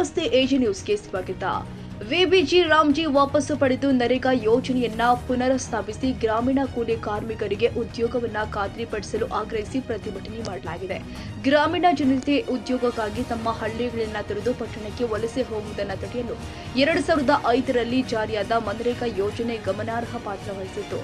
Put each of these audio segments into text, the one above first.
ನಮಸ್ತೆ ಎಜಿ ನ್ಯೂಸ್ಗೆ ಸ್ವಾಗತ. ವಿಬಿಜಿ ರಾಮ್ಜಿ ವಾಪಸ್ಸು ಪಡೆದು ನರೇಗಾ ಯೋಜನೆಯನ್ನ ಪುನರ್ಸ್ಥಾಪಿಸಿ ಗ್ರಾಮೀಣ ಕೂಲಿ ಕಾರ್ಮಿಕರಿಗೆ ಉದ್ಯೋಗವನ್ನ ಖಾತ್ರಿಪಡಿಸಲು ಆಗ್ರಹಿಸಿ ಪ್ರತಿಭಟನೆ ಮಾಡಲಾಗಿದೆ. ಗ್ರಾಮೀಣ ಜನತೆ ಉದ್ಯೋಗಕ್ಕಾಗಿ ತಮ್ಮ ಹಳ್ಳಿಗಳನ್ನ ತೊರೆದು ಪಟ್ಟಣಕ್ಕೆ ವಲಸೆ ಹೋಗುವುದನ್ನು ತಡೆಯಲು 2005ರಲ್ಲಿ ಜಾರಿಯಾದ ಮನ್ರೇಗಾ ಯೋಜನೆ ಗಮನಾರ್ಹ ಪಾತ್ರ ವಹಿಸಿತ್ತು.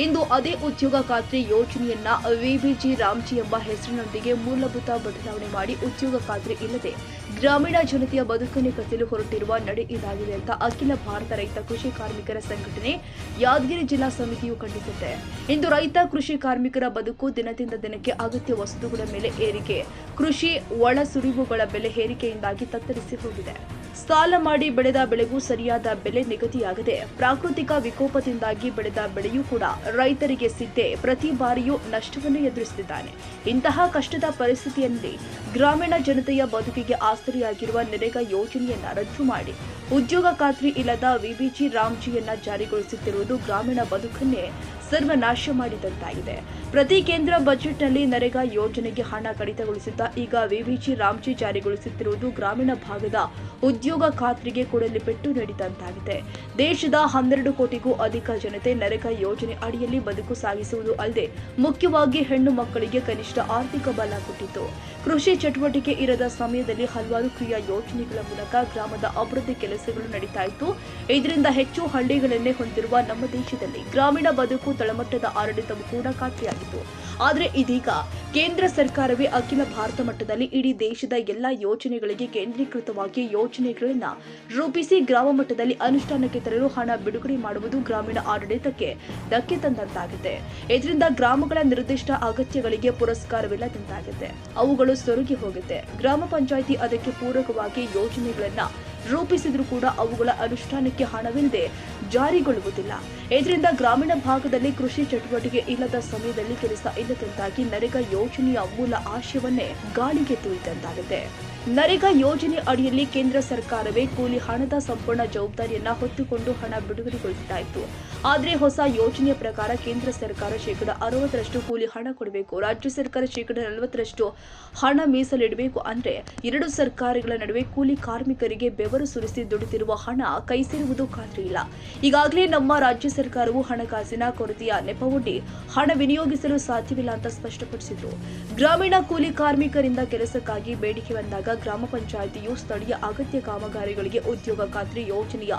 ಇಂದು ಅದೇ ಉದ್ಯೋಗ ಖಾತ್ರಿ ಯೋಜನೆಯನ್ನ ವಿಬಿಜಿ ರಾಮ್ಜಿ ಎಂಬ ಹೆಸರಿನೊಂದಿಗೆ ಮೂಲಭೂತ ಬದಲಾವಣೆ ಮಾಡಿ ಉದ್ಯೋಗ ಖಾತ್ರಿ ಇಲ್ಲದೆ ಗ್ರಾಮೀಣ ಜನತೆಯ ಬದುಕನ್ನು ಕಟ್ಟಲು ಹೊರಟಿರುವ ನಡೆ ಇದಾಗಿದೆ ಅಂತ ಅಖಿಲ ಭಾರತ ರೈತ ಕೃಷಿ ಕಾರ್ಮಿಕರ ಸಂಘಟನೆ ಯಾದಗಿರಿ ಜಿಲ್ಲಾ ಸಮಿತಿಯು ಖಂಡಿಸಿದೆ. ಇಂದು ರೈತ ಕೃಷಿ ಕಾರ್ಮಿಕರ ಬದುಕು ದಿನದಿಂದ ದಿನಕ್ಕೆ ಅಗತ್ಯ ವಸ್ತುಗಳ ಮೇಲೆ ಏರಿಕೆ, ಕೃಷಿ ಒಳ ಸುರಿವುಗಳ ಬೆಲೆ ಏರಿಕೆಯಿಂದಾಗಿ ತತ್ತರಿಸಿ ಹೋಗಿದೆ. ಸಾಲ ಮಾಡಿ ಬೆಳೆದ ಬೆಳೆಗೂ ಸರಿಯಾದ ಬೆಲೆ ನಿಗದಿಯಾಗದೆ ಪ್ರಾಕೃತಿಕ ವಿಕೋಪದಿಂದಾಗಿ ಬೆಳೆದ ಬೆಳೆಯೂ ಕೂಡ ರೈತರಿಗೆ ಸಿದ್ದೆ ಪ್ರತಿ ಬಾರಿಯೂ ನಷ್ಟವನ್ನು ಎದುರಿಸುತ್ತಿದ್ದಾನೆ. ಇಂತಹ ಕಷ್ಟದ ಪರಿಸ್ಥಿತಿಯಲ್ಲಿ ಗ್ರಾಮೀಣ ಜನತೆಯ ಬದುಕಿಗೆ ಆಸರೆಯಾಗಿರುವ ನರೇಗಾ ಯೋಜನೆಯನ್ನ ರದ್ದು ಮಾಡಿ ಉದ್ಯೋಗ ಖಾತ್ರಿ ಇಲ್ಲದ ವಿಬಿಜಿ ರಾಮ್ಜಿಯನ್ನ ಜಾರಿಗೊಳಿಸುತ್ತಿರುವುದು ಗ್ರಾಮೀಣ ಬದುಕನ್ನೇ ಸರ್ವನಾಶ ಮಾಡಿದಂತಾಗಿದೆ. ಪ್ರತಿ ಕೇಂದ್ರ ಬಜೆಟ್ನಲ್ಲಿ ನರೇಗಾ ಯೋಜನೆಗೆ ಹಣ ಕಡಿತಗೊಳಿಸಿದ್ದ ಈಗ ವಿಬಿಜಿ ರಾಮ್ಜಿ ಜಾರಿಗೊಳಿಸುತ್ತಿರುವುದು ಗ್ರಾಮೀಣ ಭಾಗದ ಉದ್ಯೋಗ ಖಾತ್ರಿಗೆ ಕೊಡಲಿ ಪೆಟ್ಟು ನೀಡಿದಂತಾಗಿದೆ. ದೇಶದ 12 ಕೋಟಿಗೂ ಅಧಿಕ ಜನತೆ ನರೇಗಾ ಯೋಜನೆ ಅಡಿಯಲ್ಲಿ ಬದುಕು ಸಾಗಿಸುವುದು ಅಲ್ಲದೆ ಮುಖ್ಯವಾಗಿ ಹೆಣ್ಣು ಮಕ್ಕಳಿಗೆ ಕನಿಷ್ಠ ಆರ್ಥಿಕ ಬಲ ಕೊಟ್ಟಿತು. ಕೃಷಿ ಚಟುವಟಿಕೆ ಇರದ ಸಮಯದಲ್ಲಿ ಹಲವಾರು ಕ್ರಿಯಾ ಯೋಜನೆಗಳ ಮೂಲಕ ಗ್ರಾಮದ ಅಭಿವೃದ್ಧಿ ಕೆಲಸಗಳು ನಡೀತಾ ಇತ್ತು. ಇದರಿಂದ ಹೆಚ್ಚು ಹಳ್ಳಿಗಳನ್ನೇ ಹೊಂದಿರುವ ನಮ್ಮ ದೇಶದಲ್ಲಿ ಗ್ರಾಮೀಣ ಬದುಕು ತಳಮಟ್ಟದ ಆಡಳಿತವು ಕೂಡ ಖಾತ್ರಿಯಾಗಿತ್ತು. ಆದರೆ ಇದೀಗ ಕೇಂದ್ರ ಸರ್ಕಾರವೇ ಅಖಿಲ ಭಾರತ ಮಟ್ಟದಲ್ಲಿ ಇಡೀ ದೇಶದ ಎಲ್ಲಾ ಯೋಜನೆಗಳಿಗೆ ಕೇಂದ್ರೀಕೃತವಾಗಿ ಯೋಜನೆಗಳನ್ನ ರೂಪಿಸಿ ಗ್ರಾಮ ಮಟ್ಟದಲ್ಲಿ ಅನುಷ್ಠಾನಕ್ಕೆ ತರಲು ಹಣ ಬಿಡುಗಡೆ ಮಾಡುವುದು ಗ್ರಾಮೀಣ ಆಡಳಿತಕ್ಕೆ ಧಕ್ಕೆ ತಂದಂತಾಗಿದೆ. ಇದರಿಂದ ಗ್ರಾಮಗಳ ನಿರ್ದಿಷ್ಟ ಅಗತ್ಯಗಳಿಗೆ ಪುರಸ್ಕಾರವಿಲ್ಲದಂತಾಗಿದೆ, ಅವುಗಳು ಸೊರಗಿ ಹೋಗುತ್ತೆ. ಗ್ರಾಮ ಪಂಚಾಯಿತಿ ಅದಕ್ಕೆ ಪೂರಕವಾಗಿ ಯೋಜನೆಗಳನ್ನ ರೂಪಿಸಿದ್ರೂ ಕೂಡ ಅವುಗಳ ಅನುಷ್ಠಾನಕ್ಕೆ ಹಣವಿಲ್ಲದೆ ಜಾರಿಗೊಳ್ಳುವುದಿಲ್ಲ. ಇದರಿಂದ ಗ್ರಾಮೀಣ ಭಾಗದಲ್ಲಿ ಕೃಷಿ ಚಟುವಟಿಕೆ ಇಲ್ಲದ ಸಮಯದಲ್ಲಿ ಕೆಲಸ ಇಲ್ಲದಂತಾಗಿ ನರೇಗಾ ಯೋಜನೆಯ ಮೂಲ ಆಶಯವನ್ನೇ ಗಾಳಿಗೆ ತೂರಿದಂತಾಗಿದೆ. ನರೇಗಾ ಯೋಜನೆ ಅಡಿಯಲ್ಲಿ ಕೇಂದ್ರ ಸರ್ಕಾರವೇ ಕೂಲಿ ಹಣದ ಸಂಪೂರ್ಣ ಜವಾಬ್ದಾರಿಯನ್ನ ಹೊತ್ತುಕೊಂಡು ಹಣ ಬಿಡುಗಡೆಗೊಳಿಸ್ತಾ ಇತ್ತು. ಆದರೆ ಹೊಸ ಯೋಜನೆಯ ಪ್ರಕಾರ ಕೇಂದ್ರ ಸರ್ಕಾರ 60% ಕೂಲಿ ಹಣ ಕೊಡಬೇಕು, ರಾಜ್ಯ ಸರ್ಕಾರ 40% ಹಣ ಮೀಸಲಿಡಬೇಕು. ಅಂದ್ರೆ ಎರಡು ಸರ್ಕಾರಗಳ ನಡುವೆ ಕೂಲಿ ಕಾರ್ಮಿಕರಿಗೆ ಬೆವರು ಸುರಿಸಿ ದುಡಿತಿರುವ ಹಣ ಕೈ ಸೇರುವುದು ಖಾತ್ರಿ ಇಲ್ಲ. ಈಗಾಗಲೇ ನಮ್ಮ ರಾಜ್ಯ ಸರ್ಕಾರವು ಹಣಕಾಸಿನ ಕೊರತೆಯ ನೆಪವೊಡ್ಡಿ ಹಣ ವಿನಿಯೋಗಿಸಲು ಸಾಧ್ಯವಿಲ್ಲ ಅಂತ ಸ್ಪಷ್ಟಪಡಿಸಿದ್ರು. ಗ್ರಾಮೀಣ ಕೂಲಿ ಕಾರ್ಮಿಕರಿಂದ ಕೆಲಸಕ್ಕಾಗಿ ಬೇಡಿಕೆ ಬಂದಾಗ ಗ್ರಾಮ ಪಂಚಾಯಿತಿಯು ಸ್ಥಳೀಯ ಅಗತ್ಯ ಕಾಮಗಾರಿಗಳಿಗೆ ಉದ್ಯೋಗ ಖಾತ್ರಿ ಯೋಜನೆಯ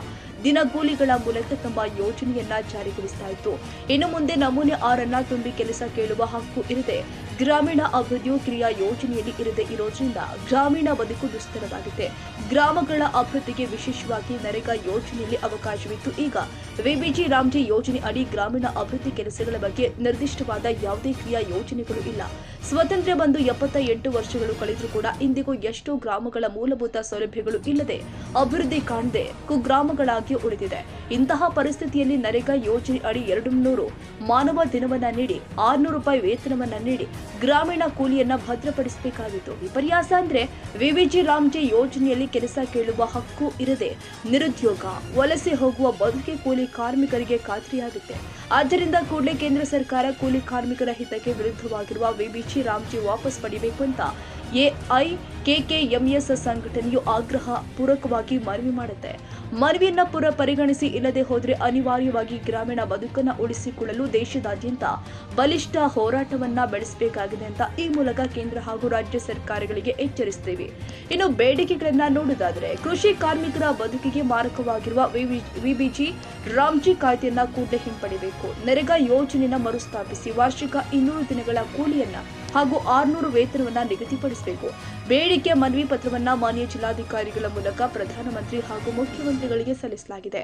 ದಿನಗೂಲಿಗಳ ಮೂಲಕ ತಮ್ಮ ಯೋಜನೆಯನ್ನ ಜಾರಿಗೊಳಿಸ್ತಾ ಇತ್ತು. ಇನ್ನು ಮುಂದೆ ನಮೂನೆ 6 ತುಂಬಿ ಕೆಲಸ ಕೇಳುವ ಹಕ್ಕು ಇರದೆ ಗ್ರಾಮೀಣ ಅಭಿವೃದ್ಧಿಯು ಕ್ರಿಯಾ ಯೋಜನೆಯಲ್ಲಿ ಇರದೆ ಇರೋದ್ರಿಂದ ಗ್ರಾಮೀಣ ಬದುಕು ದುಸ್ತರವಾಗಿದೆ. ಗ್ರಾಮಗಳ ಅಭಿವೃದ್ಧಿಗೆ ವಿಶೇಷವಾಗಿ ನರೇಗಾ ಯೋಜನೆಯಲ್ಲಿ ಅವಕಾಶವಿತ್ತು. ಈಗ ವಿಬಿಜಿ ರಾಮ್ಜಿ ಯೋಜನೆ ಅಡಿ ಗ್ರಾಮೀಣ ಅಭಿವೃದ್ಧಿ ಕೆಲಸಗಳ ಬಗ್ಗೆ ನಿರ್ದಿಷ್ಟವಾದ ಯಾವುದೇ ಕ್ರಿಯಾ ಯೋಜನೆಗಳು ಇಲ್ಲ. ಸ್ವಾತಂತ್ರ್ಯ ಬಂದು 78 ವರ್ಷಗಳು ಕಳೆದರೂ ಕೂಡ ಇಂದಿಗೂ ಎಷ್ಟೋ ಗ್ರಾಮಗಳ ಮೂಲಭೂತ ಸೌಲಭ್ಯಗಳು ಇಲ್ಲದೆ ಅಭಿವೃದ್ಧಿ ಕಾಣದೆ ಕುಗ್ರಾಮಗಳಾಗಿ ಉಳಿದಿದೆ. ಇಂತಹ ಪರಿಸ್ಥಿತಿಯಲ್ಲಿ ನರೇಗಾ ಯೋಜನೆ ಅಡಿ 200 ಮಾನವ ದಿನವನ್ನ ನೀಡಿ 600 ರೂಪಾಯಿ ವೇತನವನ್ನ ನೀಡಿ ಗ್ರಾಮೀಣ ಕೂಲಿಯನ್ನ ಭದ್ರಪಡಿಸಬೇಕಾಗಿತ್ತು. ವಿಪರ್ಯಾಸ ಅಂದ್ರೆ ವಿಬಿಜಿ ರಾಮ್ಜಿ ಯೋಜನೆಯಲ್ಲಿ ಕೆಲಸ ಕೇಳುವ ಹಕ್ಕು ಇರದೆ ನಿರುದ್ಯೋಗ, ವಲಸೆ ಹೋಗುವ ಬದುಕಿ ಕೂಲಿ ಕಾರ್ಮಿಕರಿಗೆ ಖಾತ್ರಿಯಾಗುತ್ತೆ. ಆದ್ದರಿಂದ ಕೂಡಲೇ ಕೇಂದ್ರ ಸರ್ಕಾರ ಕೂಲಿ ಕಾರ್ಮಿಕರ ಹಿತಕ್ಕೆ ವಿರುದ್ಧವಾಗಿರುವ ವಿಬಿಜಿ ರಾಮ್ಜಿ ವಾಪಸ್ ಪಡೆಯಬೇಕು ಅಂತ ಎಐಕೆಕೆಎಂಎಸ್ ಸಂಘಟನೆಯು ಆಗ್ರಹ ಪೂರ್ವಕವಾಗಿ ಮನವಿ ಮಾಡುತ್ತೆ. ಮನವಿಯನ್ನ ಪರಿಗಣಿಸಿ ಇಲ್ಲದೆ ಹೋದರೆ ಅನಿವಾರ್ಯವಾಗಿ ಗ್ರಾಮೀಣ ಬದುಕನ್ನ ಉಳಿಸಿಕೊಳ್ಳಲು ದೇಶದಾದ್ಯಂತ ಬಲಿಷ್ಠ ಹೋರಾಟವನ್ನ ಬೆಳೆಸಬೇಕಾಗಿದೆ ಅಂತ ಈ ಮೂಲಕ ಕೇಂದ್ರ ಹಾಗೂ ರಾಜ್ಯ ಸರ್ಕಾರಗಳಿಗೆ ಎಚ್ಚರಿಸುತ್ತೇವೆ. ಇನ್ನು ಬೇಡಿಕೆಗಳನ್ನ ನೋಡುವುದಾದರೆ ಕೃಷಿ ಕಾರ್ಮಿಕರ ಬದುಕಿಗೆ ಮಾರಕವಾಗಿರುವ ವಿಬಿಜಿ ರಾಮ್ಜಿ ಕಾಯ್ದೆಯನ್ನ ಕೂಡಲೇ ಹಿಂಪಡೆಯಬೇಕು. ನರೇಗಾ ಯೋಜನೆಯನ್ನ ಮರುಸ್ಥಾಪಿಸಿ ವಾರ್ಷಿಕ 200 ದಿನಗಳ ಕೂಲಿಯನ್ನ ಹಾಗೂ 600 ವೇತನವನ್ನ ನಿಗದಿಪಡಿಸಬೇಕು. ಬೇಡಿಕೆ ಮನವಿ ಪತ್ರವನ್ನ ಮಾನ್ಯ ಜಿಲ್ಲಾಧಿಕಾರಿಗಳ ಮೂಲಕ ಪ್ರಧಾನಮಂತ್ರಿ ಹಾಗೂ ಮುಖ್ಯಮಂತ್ರಿಗಳಿಗೆ ಸಲ್ಲಿಸಲಾಗಿದೆ.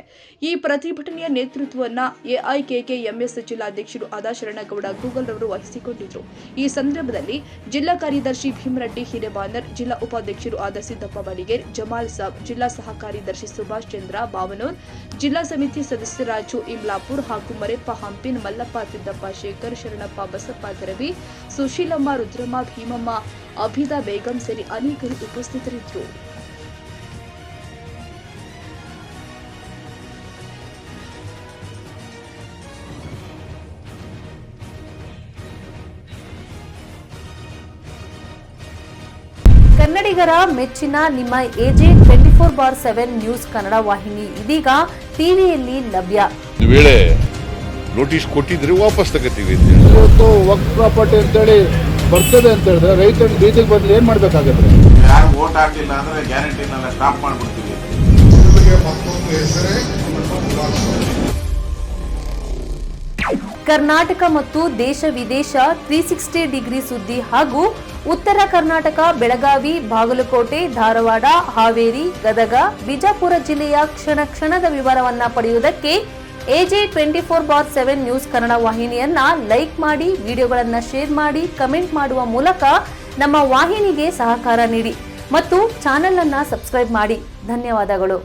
ಈ ಪ್ರತಿಭಟನೆಯ ನೇತೃತ್ವವನ್ನ ಎಐಕೆಕೆಎಂಎಸ್ ಜಿಲ್ಲಾಧ್ಯಕ್ಷರು ಆದ ಶರಣಗೌಡ ಗೂಗಲ್ ರವರು ವಹಿಸಿಕೊಂಡಿದ್ರು. ಈ ಸಂದರ್ಭದಲ್ಲಿ ಜಿಲ್ಲಾ ಕಾರ್ಯದರ್ಶಿ ಭೀಮರೆಡ್ಡಿ ಹಿರೇಬಾನರ್, ಜಿಲ್ಲಾ ಉಪಾಧ್ಯಕ್ಷರು ಆದ ಸಿದ್ದಪ್ಪ ಬಡಿಗೇರ್, ಜಮಾಲ್ ಸಾಬ್, ಜಿಲ್ಲಾ ಸಹ ಕಾರ್ಯದರ್ಶಿ ಸುಭಾಷ್ ಚಂದ್ರ ಬಾವನೂರ್, ಜಿಲ್ಲಾ ಸಮಿತಿ ಸದಸ್ಯರಾಜು ಇಮ್ಲಾಪುರ್ ಹಾಗೂ ಮರೆಪ್ಪ ಹಂಪಿನ್, ಮಲ್ಲಪ್ಪ ಸಿದ್ದಪ್ಪ ಶೇಖರ್, ಶರಣಪ್ಪ ಬಸಪ್ಪ ದರವಿ, ಸುಶೀಲಮ್ಮ, ರುದ್ರಮ್ಮ, ಭೀಮಮ್ಮ, ಅಭಿದಾ ಬೇಗಂ ಸೇರಿ ಅನೇಕರು ಉಪಸ್ಥಿತರಿದ್ದರು. ಕನ್ನಡಿಗರ ಮೆಚ್ಚಿನ ನಿಮ್ಮ AJ24 24/7 ನ್ಯೂಸ್ ಕನ್ನಡ ವಾಹಿನಿ ಇದೀಗ ಟಿವಿಯಲ್ಲಿ ಲಭ್ಯ. ಒಂದು ವೇಳೆ ನೋಟಿಸ್ ಕೊಟ್ಟಿದ್ರೆ ವಾಪಸ್ ತಗೋತೀವಿ. ಇವತ್ತು ವಕ್ಫ್ ಪ್ರಾಪರ್ಟಿ ಅಂತೇಳಿ ಬರ್ತದೆ ಅಂತ ಹೇಳಿದ್ರೆ ರೈತರು ಬೀದಿಗೆ ಬಂದು ಏನ್ ಮಾಡ್ಬೇಕಾಗತ್ತೆ? ಯಾರು ವೋಟ್ ಹಾಕಿಲ್ಲ ಅಂದ್ರೆ ಗ್ಯಾರಂಟಿನೆಲ್ಲ ಸ್ಟಾಪ್ ಮಾಡ್ಬಿಡ್ತೀವಿ. ಕರ್ನಾಟಕ ಮತ್ತು ದೇಶ ವಿದೇಶ 360 ಡಿಗ್ರಿ ಸುದ್ದಿ ಹಾಗೂ ಉತ್ತರ ಕರ್ನಾಟಕ ಬೆಳಗಾವಿ, ಬಾಗಲಕೋಟೆ, ಧಾರವಾಡ, ಹಾವೇರಿ, ಗದಗ, ಬಿಜಾಪುರ ಜಿಲ್ಲೆಯ ಕ್ಷಣ ಕ್ಷಣದ ವಿವರವನ್ನ ಪಡೆಯುವುದಕ್ಕೆ ಎಜೆ 24/7 ನ್ಯೂಸ್ ಕನ್ನಡ ವಾಹಿನಿಯನ್ನ ಲೈಕ್ ಮಾಡಿ, ವಿಡಿಯೋಗಳನ್ನ ಶೇರ್ ಮಾಡಿ, ಕಮೆಂಟ್ ಮಾಡುವ ಮೂಲಕ ನಮ್ಮ ವಾಹಿನಿಗೆ ಸಹಕಾರ ನೀಡಿ ಮತ್ತು ಚಾನೆಲ್ ಅನ್ನ ಸಬ್ಸ್ಕ್ರೈಬ್ ಮಾಡಿ. ಧನ್ಯವಾದಗಳು.